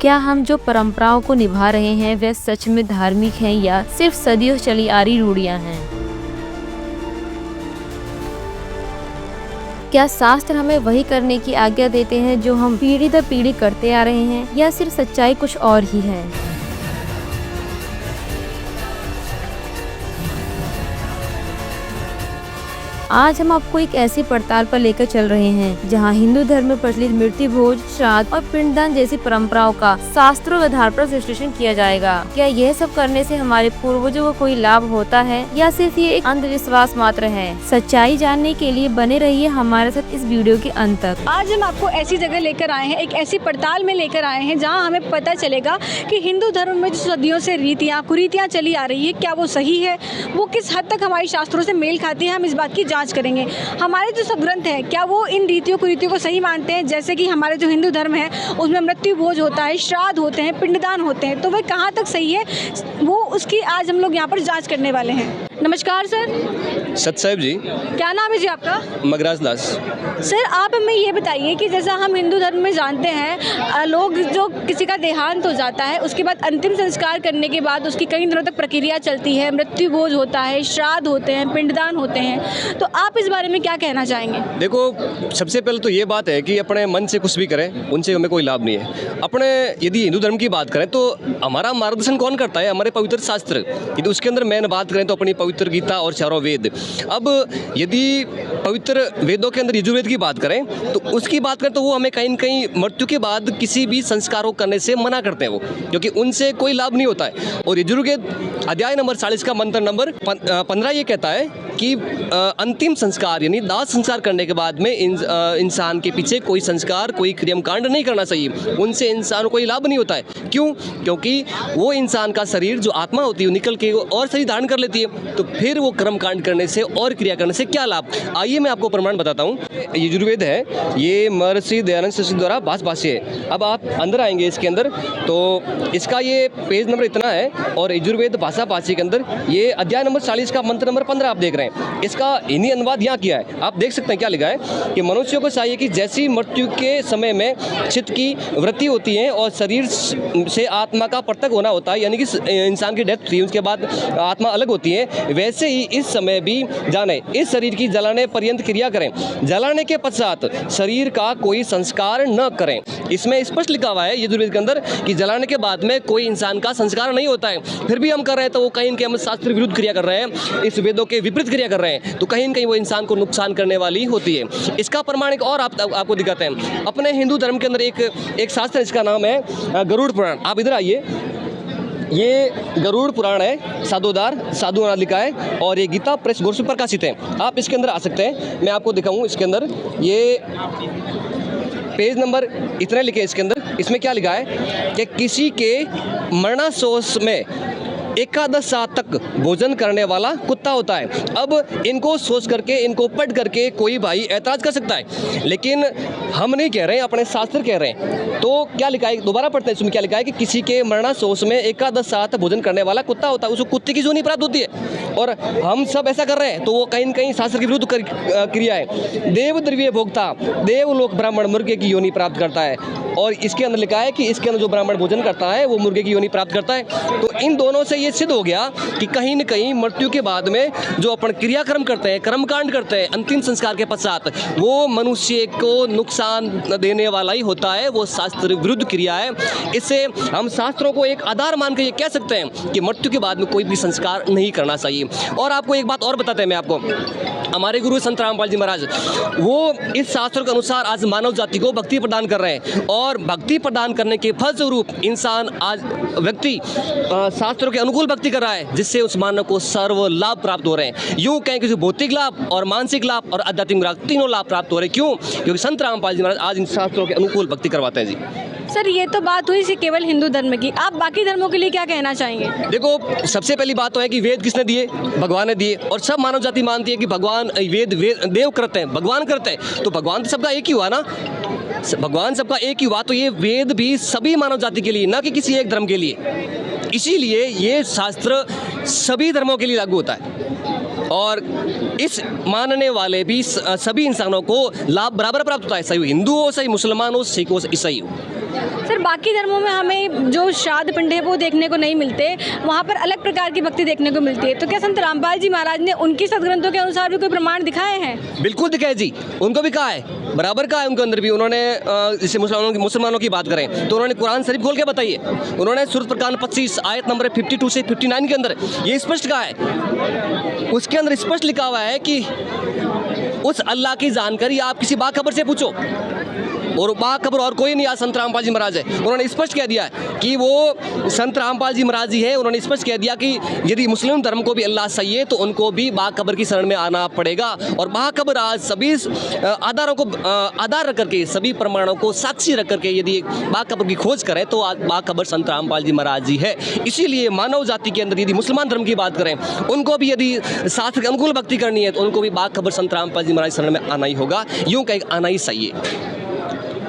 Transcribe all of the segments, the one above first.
क्या हम जो परंपराओं को निभा रहे हैं वे सच में धार्मिक हैं या सिर्फ सदियों चली आ रही रूढ़ियां हैं? क्या शास्त्र हमें वही करने की आज्ञा देते हैं जो हम पीढ़ी दर पीढ़ी करते आ रहे हैं या सिर्फ सच्चाई कुछ और ही है? आज हम आपको एक ऐसी पड़ताल पर लेकर चल रहे हैं जहां हिंदू धर्म में प्रचलित मृत्यु भोज, श्राद्ध और पिंडदान जैसी परंपराओं का शास्त्रों के आधार पर विश्लेषण किया जाएगा। क्या यह सब करने से हमारे पूर्वजों को कोई लाभ होता है या सिर्फ ये एक अंधविश्वास मात्र है? सच्चाई जानने के लिए बने रहिए हमारे साथ इस वीडियो के अंत तक। आज हम आपको ऐसी जगह लेकर आए हैं, एक ऐसी पड़ताल में लेकर आए हैं जहाँ हमें पता चलेगा कि हिंदू धर्म में जो सदियों से रीतियाँ कुरीतियाँ चली आ रही है, क्या वो सही है, वो किस हद तक हमारी शास्त्रों से मेल खाती है। हम इस बात की जांच करेंगे। हमारे जो सब ग्रंथ है क्या वो इन रीतियों कुरीतियों को सही मानते हैं? जैसे कि हमारे जो हिंदू धर्म है उसमें मृत्यु भोज होता है, श्राद्ध होते हैं, पिंडदान होते हैं, तो वह कहाँ तक सही है, वो उसकी आज हम लोग यहाँ पर जांच करने वाले हैं। नमस्कार सर। सत साहिब जी। क्या नाम है जी आपका? मगराज दास। सर आप हमें ये बताइए कि जैसा हम हिंदू धर्म में जानते हैं लोग जो किसी का देहांत हो जाता है उसके बाद अंतिम संस्कार करने के बाद उसकी कई दिनों तक प्रक्रिया चलती है, मृत्यु भोज होता है, श्राद्ध होते हैं, पिंडदान होते हैं, तो आप इस बारे में क्या कहना चाहेंगे? देखो, सबसे पहले तो ये बात है कि अपने मन से कुछ भी करें उनसे हमें कोई लाभ नहीं है। अपने यदि हिंदू धर्म की बात करें तो हमारा मार्गदर्शन कौन करता है? हमारे पवित्र शास्त्र। यदि उसके अंदर मैंने बात करें तो अपनी पवित्र गीता और चारों वेद। अब यदि पवित्र वेदों के अंदर यजुर्वेद की बात करें तो उसकी बात करें तो वो हमें कहीं न कहीं मृत्यु के बाद किसी भी संस्कारों करने से मना करते हैं वो, क्योंकि उनसे कोई लाभ नहीं होता है। और यजुर्वेद अध्याय नंबर 40 का मंत्र नंबर 15 ये कहता है कि अंतिम संस्कार यानी दाह संस्कार करने के बाद में इंसान के पीछे कोई संस्कार, कोई क्रियाकांड नहीं करना चाहिए। उनसे इंसान को कोई लाभ नहीं होता है। क्यों? क्योंकि वो इंसान का शरीर जो आत्मा होती है वो निकल के और शरीर धारण कर लेती है, तो फिर वो कर्मकांड करने से और क्रिया करने से क्या लाभ? आइए मैं आपको प्रमाण बताता हूँ। यजुर्वेद है, ये महर्षि दयानंद सरस्वती द्वारा भाष्य है। अब आप अंदर आएंगे इसके अंदर तो इसका ये पेज नंबर इतना है और यजुर्वेद भाषा भाष्य के अंदर ये अध्याय नंबर 40 का मंत्र नंबर 15 आप देख रहे हैं। इसका हिंदी अनुवाद यहाँ किया है, आप देख सकते हैं क्या लिखा है कि मनुष्यों को चाहिए कि जैसी मृत्यु के समय में चित्त की वृत्ति होती है और शरीर से आत्मा का पृथक होना होता है, यानी कि इंसान की डेथ थी उसके बाद आत्मा अलग होती है, वैसे ही इस समय भी जाने इस शरीर की जलाने पर्यंत क्रिया करें, जलाने के पश्चात शरीर का कोई संस्कार न करें। इसमें स्पष्ट लिखा हुआ है यजुर्वेद के अंदर कि जलाने के बाद में कोई इंसान का संस्कार नहीं होता है, फिर भी हम कर रहे हैं तो वो कहीं न कहीं हम शास्त्र विरुद्ध क्रिया कर रहे हैं, इस वेदों के विपरीत क्रिया कर रहे हैं, तो कहीं न कहीं वो इंसान को नुकसान करने वाली होती है। इसका प्रमाण एक और आपको दिखाते हैं। अपने हिंदू धर्म के अंदर एक शास्त्र, इसका नाम है गरुड़ पुराण। आप इधर आइए, ये गरुड़ पुराण है, साधुदार साधु लिखा है और ये गीता प्रेस गोर से प्रकाशित है। आप इसके अंदर आ सकते हैं, मैं आपको दिखाऊं। इसके अंदर ये पेज नंबर इतने लिखे इसके अंदर, इसमें क्या लिखा है कि किसी के मरणासोस में एकादश साल तक भोजन करने वाला कुत्ता होता है। अब इनको सोच करके, इनको पढ़ करके कोई भाई ऐतराज कर सकता है, लेकिन हम नहीं कह रहे हैं, अपने शास्त्र कह रहे हैं। तो क्या लिखा है, दोबारा पढ़ते हैं। इसमें क्या लिखा है कि किसी के मरणासोस में एकादश साल तक भोजन करने वाला कुत्ता होता है, उसको कुत्ते की जोनी प्राप्त होती है, और हम सब ऐसा कर रहे हैं, तो वो कहीं न कहीं शास्त्र के विरुद्ध क्रिया है। देव द्रव्य भोक्ता देवलोक ब्राह्मण मुर्गे की योनि प्राप्त करता है, और इसके अंदर लिखा है कि इसके अंदर जो ब्राह्मण भोजन करता है वो मुर्गे की योनि प्राप्त करता है। तो इन दोनों से ये सिद्ध हो गया कि कहीं न कहीं मृत्यु के बाद में जो अपन क्रियाक्रम करते हैं, कर्मकांड करते हैं अंतिम संस्कार के पश्चात, वो मनुष्य को नुकसान देने वाला ही होता है, वो शास्त्र विरुद्ध क्रिया है। इससे हम शास्त्रों को एक आधार मान के ये कह सकते हैं कि मृत्यु के बाद में कोई भी संस्कार नहीं करना चाहिए। और आपको एक बात और बताते हैं मैं आपको, हमारे गुरु संत रामपाल जी महाराज वो इस शास्त्र के अनुसार आज मानव जाति को भक्ति प्रदान कर रहे हैं, और भक्ति प्रदान करने के फलस्वरूप इंसान आज व्यक्ति शास्त्रों के अनुकूल भक्ति कर रहा है, जिससे उस मानव को सर्व लाभ प्राप्त हो रहे हैं। यूं कहें कि भौतिक लाभ और मानसिक लाभ और आध्यात्मिक लाभ तीनों लाभ प्राप्त हो रहे हैं। क्यों? क्योंकि संत रामपाल जी महाराज आज इन शास्त्रों के अनुकूल भक्ति करवाते हैं जी। सर ये तो बात हुई सी केवल हिंदू धर्म की, आप बाकी धर्मों के लिए क्या कहना चाहेंगे? देखो, सबसे पहली बात तो है कि वेद किसने दिए? भगवान ने दिए, और सब मानव जाति मानती है कि भगवान वेद देव करते हैं, भगवान करते हैं, तो भगवान तो सबका एक ही हुआ ना, भगवान सबका एक ही हुआ, तो ये वेद भी सभी मानव जाति के लिए, ना कि किसी एक धर्म के लिए। इसीलिए ये शास्त्र सभी धर्मों के लिए लागू होता है, और इस मानने वाले भी सभी इंसानों को लाभ बराबर प्राप्त होता है, सही हिंदू हो, सही मुसलमान हो, सिख हो, ईसाई हो। सर बाकी धर्मों में हमें जो श्राद्ध पिंड है वो देखने को नहीं मिलते, वहाँ पर अलग प्रकार की भक्ति देखने को मिलती है। तो क्या संत रामपाल जी महाराज ने उनकी सदग्रंथों के अनुसार भी कोई प्रमाण दिखाए हैं? बिल्कुल दिखाए जी, उनको भी कहा है, बराबर कहा है उनके अंदर भी। उन्होंने जैसे मुसलमानों की बात करें तो उन्होंने कुरान शरीफ खोल के बताइए, उन्होंने सूरत फुरकान 25 आयत नंबर 52 से 59 के अंदर ये स्पष्ट कहा है। उसके अंदर स्पष्ट लिखा हुआ है कि उस अल्लाह की जानकारी आप किसी बाखबर से पूछो, और बाखबर और कोई नहीं, आज संत रामपाल जी महाराज है। उन्होंने स्पष्ट कह दिया है कि वो संत रामपाल जी महाराज जी है। उन्होंने स्पष्ट कह दिया कि यदि मुस्लिम धर्म को भी अल्लाह सही है तो उनको भी बाखबर की शरण में आना पड़ेगा। और बाखबर आज सभी आधारों को आधार रख करके, सभी प्रमाणों को साक्षी रख करके यदि बाखबर की खोज करें तो बाखबर संत रामपाल जी महाराज जी है। इसीलिए मानव जाति के अंदर यदि मुसलमान धर्म की बात करें, उनको भी यदि शास्त्र के अनुकूल भक्ति करनी है तो उनको भी बाखबर संत रामपाल जी महाराज शरण में आना ही होगा। यूँ कहीं आना ही सही है।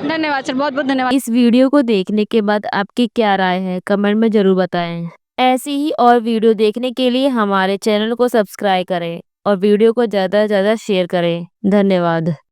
धन्यवाद सर, बहुत बहुत धन्यवाद। इस वीडियो को देखने के बाद आपकी क्या राय है कमेंट में जरूर बताएं। ऐसी ही और वीडियो देखने के लिए हमारे चैनल को सब्सक्राइब करें और वीडियो को ज़्यादा से ज़्यादा शेयर करें। धन्यवाद।